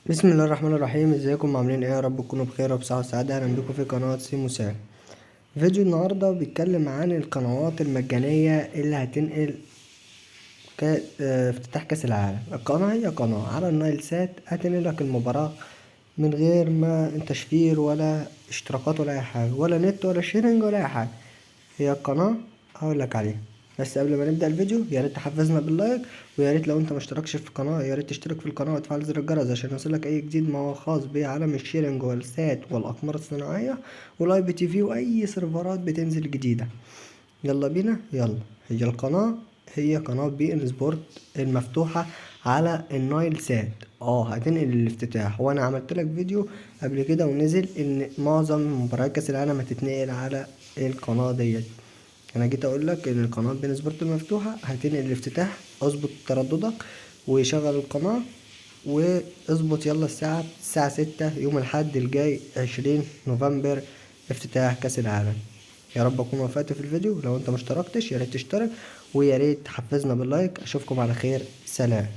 بسم الله الرحمن الرحيم. ازيكم عاملين ايه؟ يا رب تكونوا بخير وبصحة وسعادة. اهلا بكم في قناة سيمو سام. فيديو النهاردة بيتكلم عن القنوات المجانية اللي هتنقل افتتاح كأس العالم. القناة هي قناة على النايل سات هتنقل لك المباراة من غير ما تشفير ولا اشتراكات ولا اي حاجة ولا نت ولا شيرنج ولا اي حاجة. هي القناة هقول لك عليها، بس قبل ما نبدأ الفيديو يا ريت تحفزنا باللايك، ويا ريت لو انت مشتركش في القناة يا ريت تشترك في القناة وتفعل زر الجرس عشان يوصلك اي جديد ما هو خاص بعالم الشيرنج والسات والاقمار الصناعية والاي بي تي في واي سيرفرات بتنزل جديدة. يلا بينا يلا. هي القناة هي قناة بي ان سبورت المفتوحة على النايل سات. هتنقل الافتتاح، وانا عملت لك فيديو قبل كده ونزل ان معظم مباريات كاس العالم هتتنقل على القناة ديت. انا جيت اقول لك ان القناة بي ان سبورت المفتوحة هتنقل الافتتاح. اظبط ترددك وشغل القناة واظبط يلا الساعة 6 يوم الأحد الجاي 20 نوفمبر افتتاح كأس العالم. يا رب اكون وفقت في الفيديو. لو انت مشتركتش يا ريت تشترك ويا ريت تحفزنا باللايك. اشوفكم على خير، سلام.